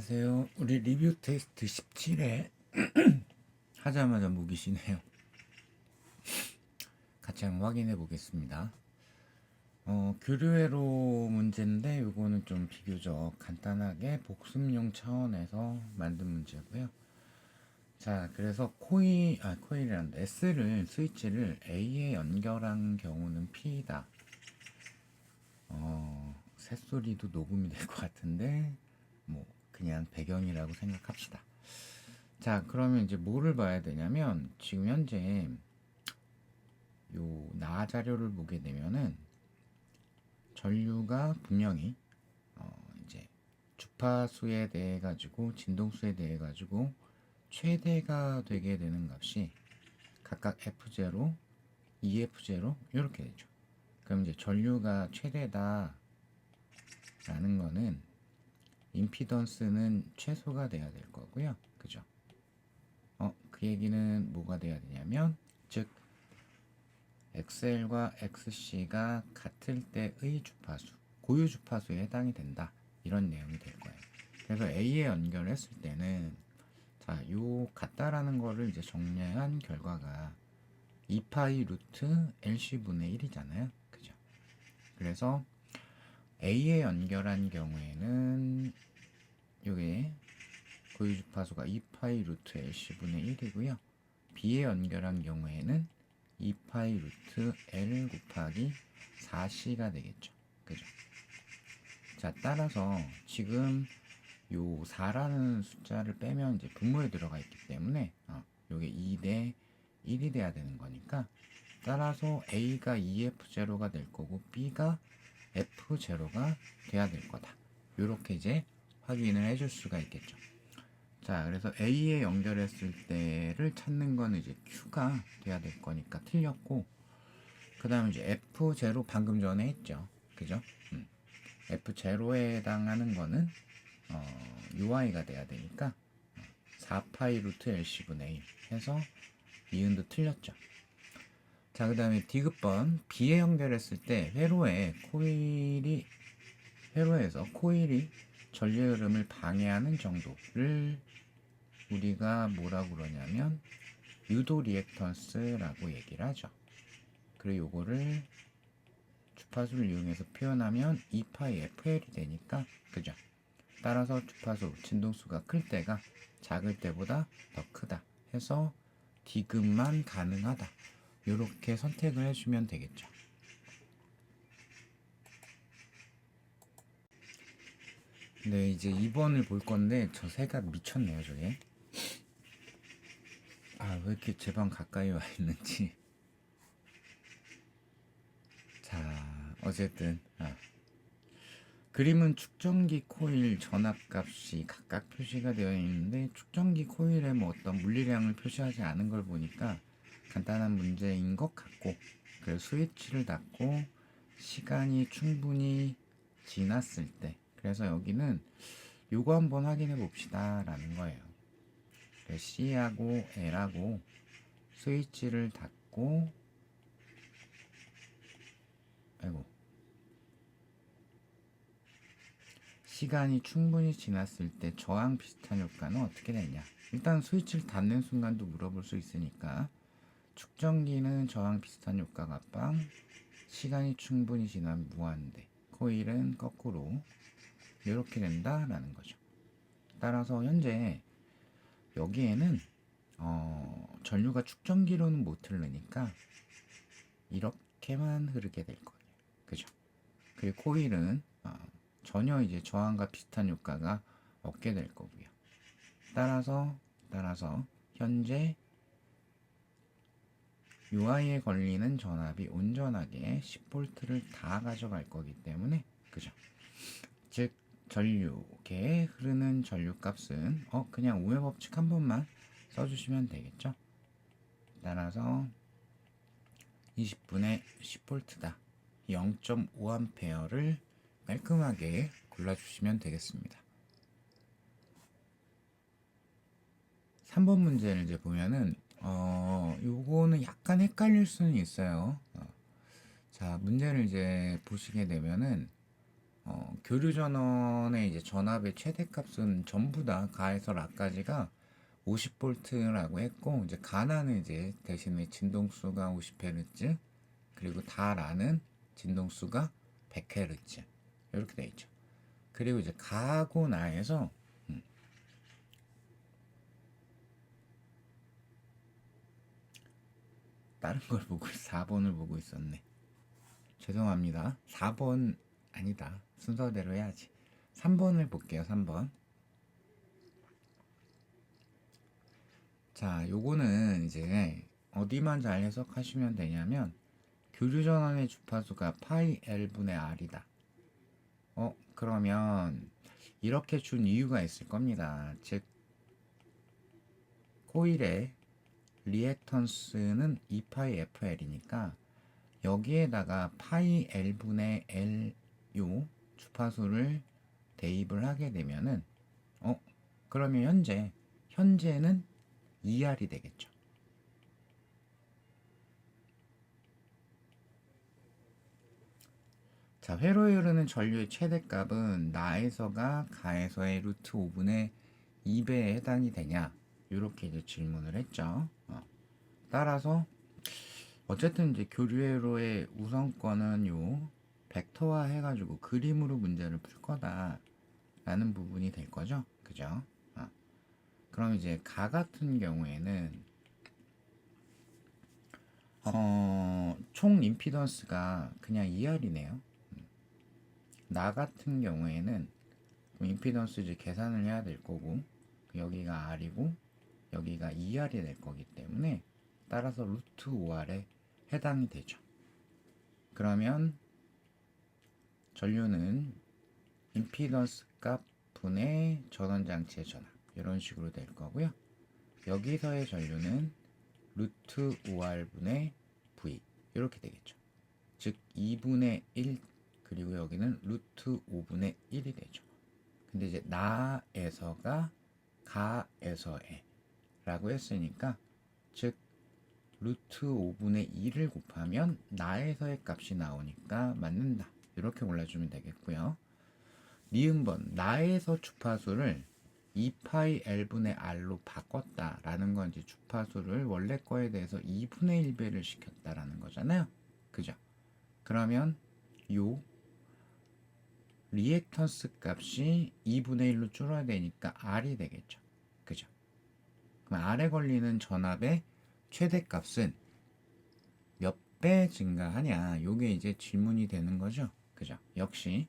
안녕하세요. 우리 리뷰 테스트 17회 하자마자 무기시네요. 같이 한번 확인해 보겠습니다. 교류회로 문제인데 이거는 좀 비교적 간단하게 복습용 차원에서 만든 문제고요. 자, 그래서 코일이란다. S를 스위치를 A에 연결한 경우는 P다. 새소리도 녹음이 될 것 같은데 뭐 그냥 배경이라고 생각합시다. 자, 그러면 이제 뭐를 봐야 되냐면 지금 현재 요 나 자료를 보게 되면은 전류가 분명히 이제 주파수에 대해 가지고 진동수에 대해 가지고 최대가 되게 되는 값이 각각 F0, EF0 이렇게 되죠. 그럼 이제 전류가 최대다 라는 거는 임피던스는 최소가 돼야 될 거고요. 그죠? 그 얘기는 뭐가 돼야 되냐면 즉 XL과 XC가 같을 때의 주파수, 고유 주파수에 해당이 된다. 이런 내용이 될 거예요. 그래서 A에 연결했을 때는 자, 요 같다라는 거를 이제 정리한 결과가 2파이 루트 LC분의 1이잖아요. 그죠? 그래서 A에 연결한 경우에는 요게 고유 주파수가 2파이 루트 LC분의 1이고요. B에 연결한 경우에는 2파이 루트 L 곱하기 4C가 되겠죠. 그죠? 자, 따라서 지금 요 4라는 숫자를 빼면 이제 분모에 들어가 있기 때문에 요게 2 대 1이 돼야 되는 거니까 따라서 A가 EF0가 될 거고 B가 F0가 돼야 될 거다. 요렇게 이제 확인을 해줄 수가 있겠죠. 자, 그래서 A에 연결했을 때를 찾는 거는 이제 Q가 돼야 될 거니까 틀렸고, 그 다음에 이제 F0 방금 전에 했죠. 그죠? F0에 해당하는 거는 UI가 돼야 되니까 4파이 루트 LC분의 1 해서 이은도 틀렸죠. 자, 그 다음에 디귿번 B에 연결했을 때 회로에서 코일이 전류 흐름을 방해하는 정도를 우리가 뭐라고 그러냐면 유도 리액턴스라고 얘기를 하죠. 그리고 요거를 주파수를 이용해서 표현하면 2파이 FL이 되니까 그죠? 따라서 주파수 진동수가 클 때가 작을 때보다 더 크다 해서 디귿만 가능하다. 요렇게 선택을 해주면 되겠죠. 네, 이제 2번을 볼 건데 저 새가 미쳤네요, 저게. 왜 이렇게 제 방 가까이 와 있는지. 자, 어쨌든 그림은 축전기 코일 전압값이 각각 표시가 되어 있는데 축전기 코일에 뭐 어떤 물리량을 표시하지 않은 걸 보니까 간단한 문제인 것 같고, 그래서 스위치를 닫고 시간이 충분히 지났을 때, 그래서 여기는 요거 한번 확인해 봅시다 라는 거예요. C하고 L하고 스위치를 닫고 시간이 충분히 지났을 때 저항 비슷한 효과는 어떻게 되냐. 일단 스위치를 닫는 순간도 물어볼 수 있으니까 축전기는 저항 비슷한 효과가 빵, 시간이 충분히 지난 무한대, 코일은 거꾸로 이렇게 된다라는 거죠. 따라서 현재 여기에는 전류가 축전기로는 못 흐르니까 이렇게만 흐르게 될 거예요. 그죠? 그리고 코일은 전혀 이제 저항과 비슷한 효과가 없게 될 거고요. 따라서 현재 UI에 걸리는 전압이 온전하게 10V를 다 가져갈 거기 때문에 그죠? 즉 전류계에 흐르는 전류 값은 그냥 오의 법칙 한 번만 써주시면 되겠죠? 따라서 20분의 10V다. 0.5A를 깔끔하게 골라주시면 되겠습니다. 3번 문제를 이제 보면은 요거는 약간 헷갈릴 수는 있어요. 자, 문제를 이제 보시게 되면은 교류 전원의 이제 전압의 최대값은 전부 다 가에서 라까지가 50볼트라고 했고, 이제 가나는 이제 대신에 진동수가 50Hz, 그리고 다라는 진동수가 100Hz 이렇게 돼 있죠. 그리고 이제 가하고 나에서 다른 걸 보고 4번을 보고 있었네. 죄송합니다. 4번 아니다. 순서대로 해야지. 3번을 볼게요. 3번. 자, 요거는 이제 어디만 잘 해석하시면 되냐면 교류 전원의 주파수가 파이 L분의 R이다. 그러면 이렇게 준 이유가 있을 겁니다. 즉 코일의 리액턴스는 2파이 FL이니까 여기에다가 파이 L분의 L 요 주파수를 대입을 하게 되면은 그러면 현재는 2R이 되겠죠. 자, 회로에 흐르는 전류의 최대값은 나에서가 가에서의 루트 5분의 2배에 해당이 되냐? 이렇게 이제 질문을 했죠. 따라서 어쨌든 이제 교류회로의 우선권은 요 벡터화 해가지고 그림으로 문제를 풀 거다라는 부분이 될 거죠. 그죠? 그럼 이제 가 같은 경우에는 총 임피던스가 그냥 2R이네요. 나 같은 경우에는 임피던스 이제 계산을 해야 될 거고 여기가 R이고 여기가 2R이 될 거기 때문에 따라서 루트 5R에 해당이 되죠. 그러면 전류는 임피던스 값 분의 전원장치의 전압 이런 식으로 될 거고요. 여기서의 전류는 루트 5R분의 V 이렇게 되겠죠. 즉 2분의 1 그리고 여기는 루트 5분의 1이 되죠. 근데 이제 나에서가 가에서에 라고 했으니까 즉 루트 5분의 2를 곱하면 나에서의 값이 나오니까 맞는다. 이렇게 골라주면 되겠고요. 니은번 나에서 주파수를 2파이 L분의 R로 바꿨다라는 건 이제 주파수를 원래 거에 대해서 2분의 1배를 시켰다라는 거잖아요. 그죠? 그러면 요 리액턴스 값이 2분의 1로 줄어야 되니까 R이 되겠죠. 그죠? 그럼 R에 걸리는 전압의 최대값은 몇 배 증가하냐? 요게 이제 질문이 되는 거죠. 그죠? 역시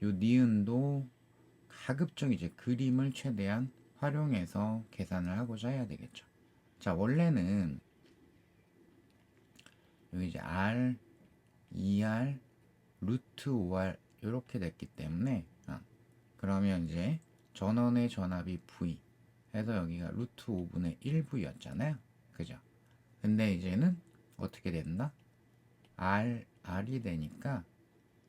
요 니은도 가급적 이제 그림을 최대한 활용해서 계산을 하고자 해야 되겠죠. 자, 원래는 여기 이제 R, 2R, 루트 5R 이렇게 됐기 때문에 그러면 이제 전원의 전압이 V 해서 여기가 루트 5분의 1V였잖아요. 그죠? 근데 이제는 어떻게 된다? R이 되니까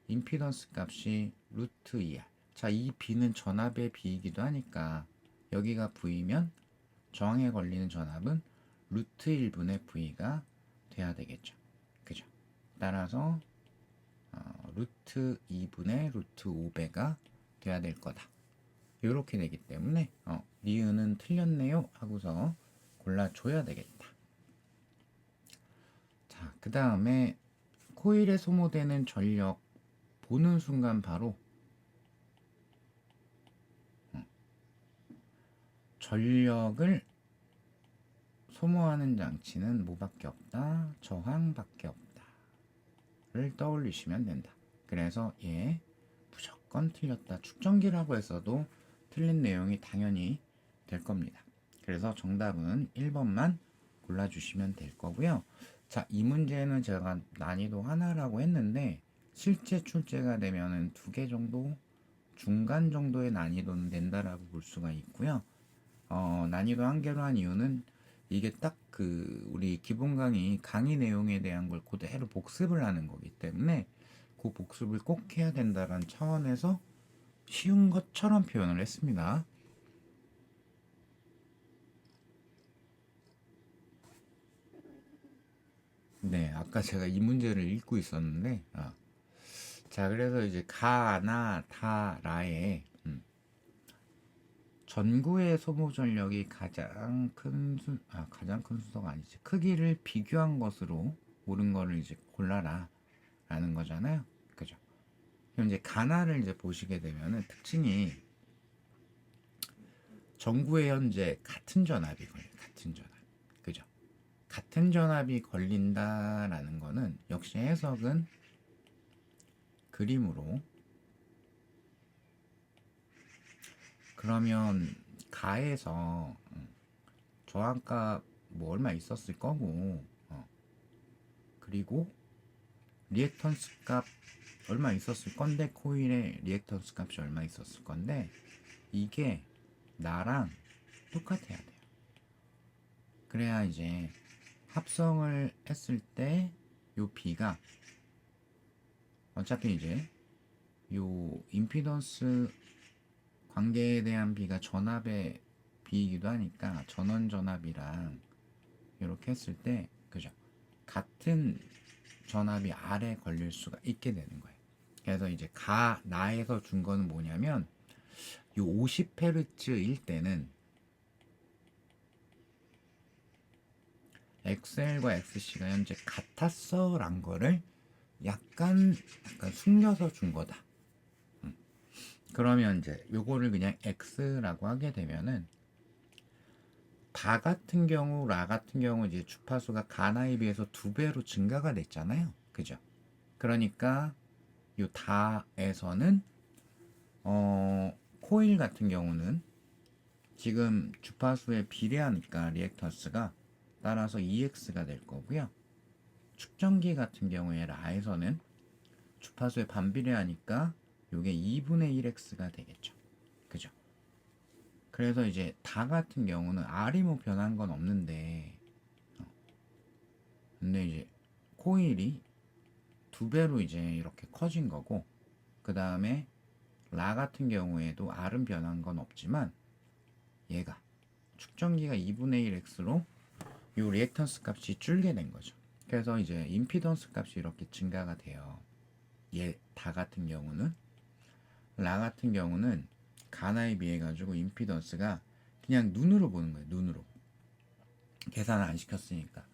임피던스 값이 루트 2R. 자, 이 B는 전압의 B이기도 하니까 여기가 V면 저항에 걸리는 전압은 루트 1분의 V가 돼야 되겠죠. 그죠? 따라서 루트 2분의 루트 5배가 돼야 될 거다. 이렇게 되기 때문에 니은은 틀렸네요 하고서 골라줘야 되겠다. 자, 그 다음에 코일에 소모되는 전력 보는 순간 바로 전력을 소모하는 장치는 뭐밖에 없다? 저항밖에 없다를 떠올리시면 된다. 그래서 무조건 틀렸다. 축전기라고 해서도 틀린 내용이 당연히 될 겁니다. 그래서 정답은 1번만 골라주시면 될 거고요. 자, 이 문제는 제가 난이도 하나라고 했는데 실제 출제가 되면은 2개 정도 중간 정도의 난이도는 된다라고 볼 수가 있고요. 난이도 1개로 한 이유는 이게 딱 우리 기본 강의 내용에 대한 걸 그대로 복습을 하는 거기 때문에 그 복습을 꼭 해야 된다는 차원에서 쉬운 것처럼 표현을 했습니다. 네, 아까 제가 이 문제를 읽고 있었는데 자, 그래서 이제 가, 나, 다, 라의 전구의 소모 전력이 가장 큰 순서가 아니지. 크기를 비교한 것으로 옳은 거를 이제 골라라 라는 거잖아요. 그죠? 그럼 이제 가나를 이제 보시게 되면은 특징이 전구에 현재 같은 전압이 걸려요. 같은 전압. 그죠? 같은 전압이 걸린다라는 거는 역시 해석은 그림으로. 그러면 가에서 저항값 뭐 얼마 있었을 거고, 그리고 리액턴스 값 얼마 있었을 건데, 코일의 리액턴스 값이 얼마 있었을 건데, 이게 나랑 똑같아야 돼요. 그래야 이제 합성을 했을 때 요 B가 어차피 이제 요 임피던스 관계에 대한 B가 전압의 B이기도 하니까 전원 전압이랑 이렇게 했을 때 그죠? 같은 전압이 R에 걸릴 수가 있게 되는 거예요. 그래서 이제 나에서 준 거는 뭐냐면 요 50Hz일 때는 XL과 XC가 현재 같았어 란 거를 약간 숨겨서 준 거다. 그러면 이제 요거를 그냥 X라고 하게 되면은 다 같은 경우, 라 같은 경우 이제 주파수가 가나에 비해서 2배로 증가가 됐잖아요. 그죠? 그러니까 요 다에서는 코일 같은 경우는 지금 주파수에 비례하니까 리액턴스가 따라서 EX가 될 거고요. 측정기 같은 경우에 라에서는 주파수에 반비례하니까 요게 2분의 1X가 되겠죠. 그죠? 그래서 이제 다 같은 경우는 R이 뭐 변한 건 없는데 근데 이제 코일이 2배로 이제 이렇게 커진 거고 그 다음에 라 같은 경우에도 R은 변한 건 없지만 얘가 측정기가 2분의 1X로 요 리액턴스 값이 줄게 된 거죠. 그래서 이제 임피던스 값이 이렇게 증가가 돼요. 얘 다 같은 경우는 라 같은 경우는 가나에 비해 가지고 임피던스가 그냥 눈으로 보는 거예요. 눈으로 계산을 안 시켰으니까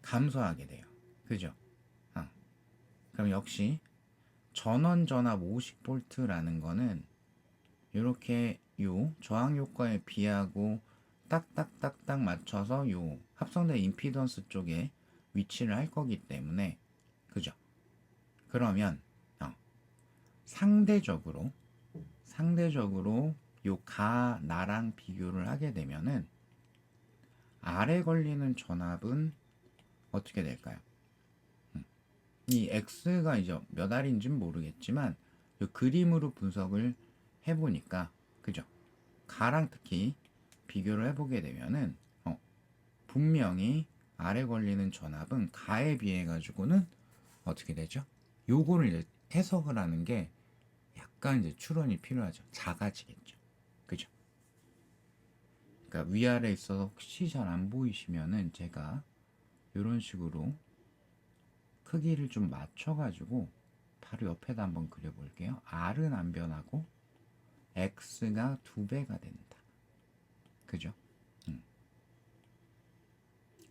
감소하게 돼요. 그죠? 그럼 역시 전원 전압 50V라는 거는 이렇게 요 저항 효과에 비하고 딱딱딱딱 맞춰서 요 합성된 임피던스 쪽에 위치를 할 거기 때문에 그죠? 그러면 상대적으로 요 나랑 비교를 하게 되면은 R에 걸리는 전압은 어떻게 될까요? 이 X가 이제 몇 R인지는 모르겠지만 요 그림으로 분석을 해보니까 그죠? 가랑 특히 비교를 해보게 되면은 분명히 R에 걸리는 전압은 가에 비해 가지고는 어떻게 되죠? 요거를 이제 해석을 하는 게 약간 이제 추론이 필요하죠. 작아지겠죠. 그죠? 그러니까 위아래 있어서 혹시 잘 안 보이시면은 제가 이런 식으로 크기를 좀 맞춰가지고 바로 옆에다 한번 그려볼게요. R은 안 변하고 X가 2배가 된다. 그죠?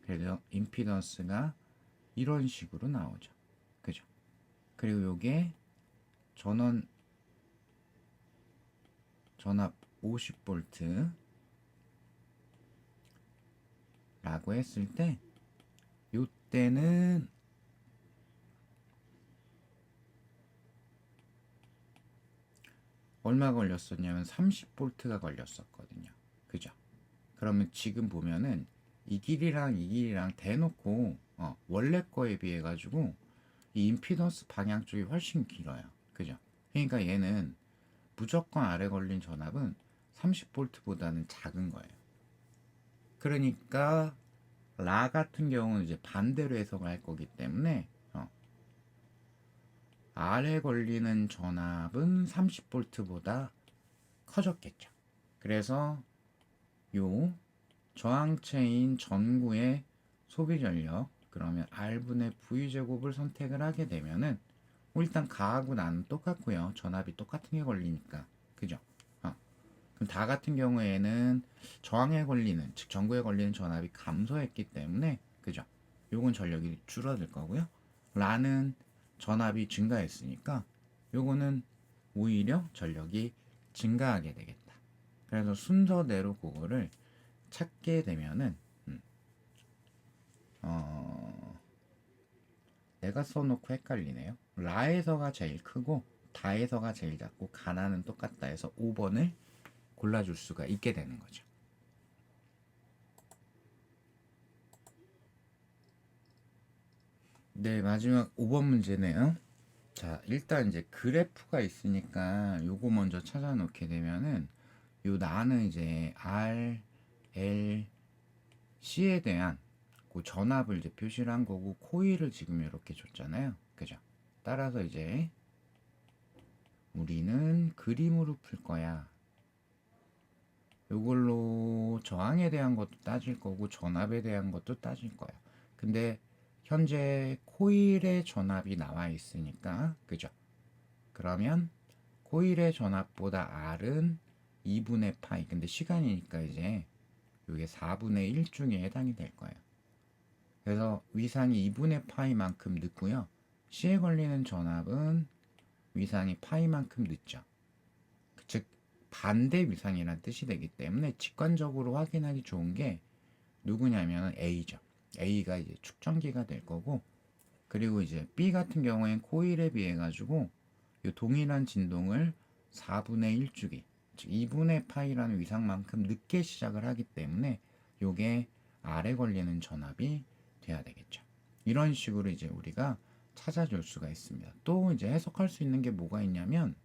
그래서 임피던스가 이런 식으로 나오죠. 그죠? 그리고 요게 전압 50V 라고 했을 때 요때는 얼마 걸렸었냐면 30V가 걸렸었거든요. 그죠? 그러면 지금 보면은 이 길이랑 대놓고 원래 거에 비해 가지고 이 임피던스 방향 쪽이 훨씬 길어요. 그죠? 그러니까 얘는 무조건 아래 걸린 전압은 30V보다는 작은 거예요. 그러니까 라 같은 경우는 이제 반대로 해석을 할 거기 때문에 R에 걸리는 전압은 30V보다 커졌겠죠. 그래서 요 저항체인 전구의 소비 전력 그러면 R분의 V 제곱을 선택을 하게 되면은 일단 가하고 나는 똑같고요. 전압이 똑같은 게 걸리니까. 그죠? 그럼 다 같은 경우에는 저항에 걸리는, 즉 전구에 걸리는 전압이 감소했기 때문에, 그죠? 요건 전력이 줄어들 거고요. 라는 전압이 증가했으니까 요거는 오히려 전력이 증가하게 되겠다. 그래서 순서대로 그거를 찾게 되면은 내가 써놓고 헷갈리네요. 라에서가 제일 크고 다에서가 제일 작고 가나는 똑같다 해서 5번을 골라줄 수가 있게 되는 거죠. 네, 마지막 5번 문제네요. 자, 일단 이제 그래프가 있으니까 요거 먼저 찾아놓게 되면은 요 나는 이제 R, L, C에 대한 그 전압을 이제 표시를 한 거고 코일을 지금 이렇게 줬잖아요. 그죠? 따라서 이제 우리는 그림으로 풀 거야. 요걸로 저항에 대한 것도 따질 거고 전압에 대한 것도 따질 거야. 근데 현재 코일의 전압이 나와 있으니까 그죠? 그러면 코일의 전압보다 R은 2분의 파이. 근데 시간이니까 이제 이게 4분의 1중에 해당이 될 거예요. 그래서 위상이 2분의 파이만큼 늦고요. C에 걸리는 전압은 위상이 파이만큼 늦죠. 즉 반대 위상이라는 뜻이 되기 때문에 직관적으로 확인하기 좋은 게 누구냐면 A죠. A가 이제 축전기가 될 거고, 그리고 이제 B 같은 경우엔 코일에 비해 가지고 이 동일한 진동을 4분의 1주기, 즉 2분의 파이라는 위상만큼 늦게 시작을 하기 때문에 이게 R에 걸리는 전압이 돼야 되겠죠. 이런 식으로 이제 우리가 찾아줄 수가 있습니다. 또 이제 해석할 수 있는 게 뭐가 있냐면,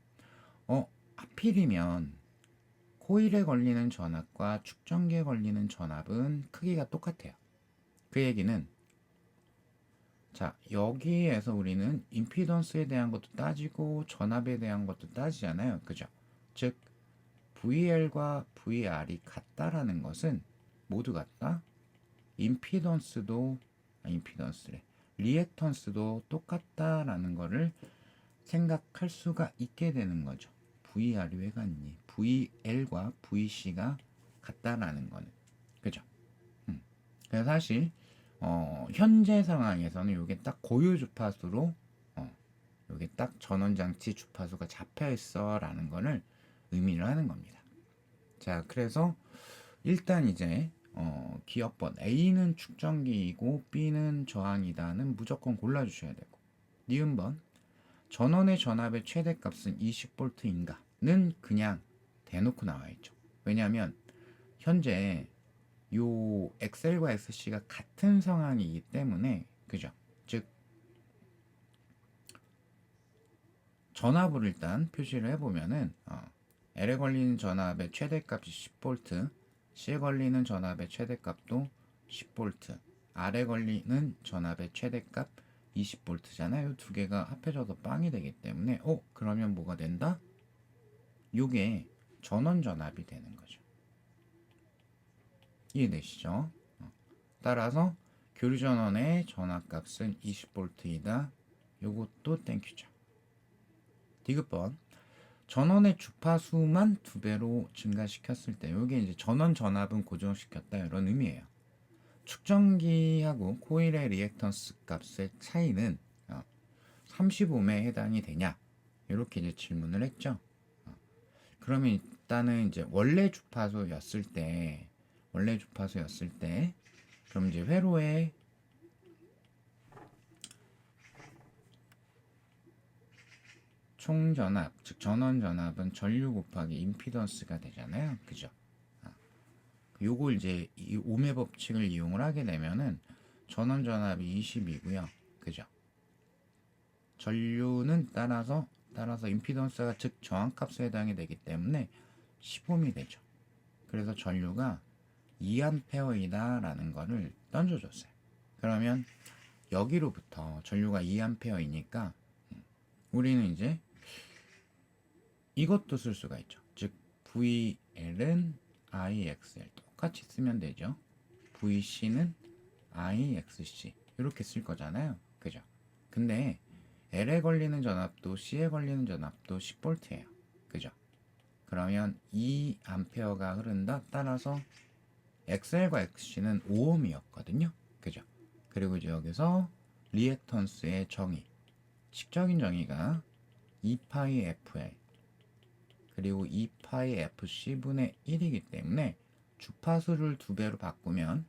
하필이면 코일에 걸리는 전압과 축전기에 걸리는 전압은 크기가 똑같아요. 그 얘기는, 자, 여기에서 우리는 임피던스에 대한 것도 따지고 전압에 대한 것도 따지잖아요. 그죠? 즉 VL과 VR이 같다라는 것은 모두 같다. 임피던스래. 리액턴스도 똑같다라는 거를 생각할 수가 있게 되는 거죠. VR이 왜 같니? VL과 VC가 같다라는 거는. 그죠? 그래서 사실 현재 상황에서는 이게 딱 고유 주파수로 이게 딱 전원장치 주파수가 잡혀 있어라는 거를 의미를 하는 겁니다. 자, 그래서 일단 이제 기억번 A는 축전기이고 B는 저항이다는 무조건 골라주셔야 되고, 니은번 전원의 전압의 최대값은 20V인가는 그냥 대놓고 나와 있죠. 왜냐하면 현재 요 XL과 XC가 같은 상황이기 때문에, 그죠? 즉 전압을 일단 표시를 해보면은 L에 걸리는 전압의 최대값이 10V, C에 걸리는 전압의 최대값도 10V, R에 걸리는 전압의 최대값 20V잖아요. 두 개가 합해져서 빵이 되기 때문에 그러면 뭐가 된다? 요게 전원 전압이 되는 거죠. 이해되시죠? 따라서 교류 전원의 전압값은 20V이다. 요것도 땡큐죠. 디귿번 전원의 주파수만 2배로 증가시켰을 때, 요게 이제 전원 전압은 고정시켰다 이런 의미예요. 축전기하고 코일의 리액턴스 값의 차이는 35매 해당이 되냐? 이렇게 이제 질문을 했죠. 그러면 일단은 이제 원래 주파수였을 때, 그럼 이제 회로의 총전압, 즉 전원전압은 전류 곱하기 임피던스가 되잖아요. 그죠? 요걸 이제 이 오음의 법칙을 이용을 하게 되면은 전원전압이 20이고요. 그죠? 전류는 따라서 임피던스가 즉 저항값에 해당이 되기 때문에 10옴이 되죠. 그래서 전류가 2A 라는 거를 던져줬어요. 그러면 여기로부터 전류가 2A이니까 우리는 이제 이것도 쓸 수가 있죠. 즉 VL은 IXL 똑같이 쓰면 되죠. VC는 IXC 이렇게 쓸 거잖아요. 그죠? 근데 L에 걸리는 전압도 C에 걸리는 전압도 10V예요. 그죠? 그러면 2A가 흐른다. 따라서 XL과 XC는 5ohm이었거든요. 그죠? 그리고 이제 여기서 리액턴스의 정의, 식적인 정의가 2파이 FL 그리고 2파이 FC분의 1이기 때문에 주파수를 2배로 바꾸면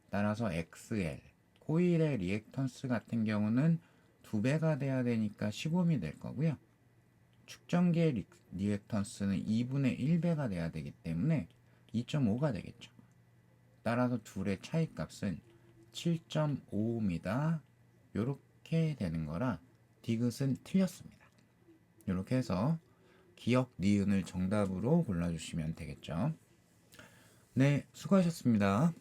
따라서 XL, 코일의 리액턴스 같은 경우는 2배가 돼야 되니까 10ohm이 될 거고요. 축전기의 리액턴스는 2분의 1배가 돼야 되기 때문에 2.5가 되겠죠. 따라서 둘의 차이 값은 7.5ohm이다. 요렇게 되는 거라 디귿은 틀렸습니다. 이렇게 해서 기역, 니은을 정답으로 골라주시면 되겠죠. 네, 수고하셨습니다.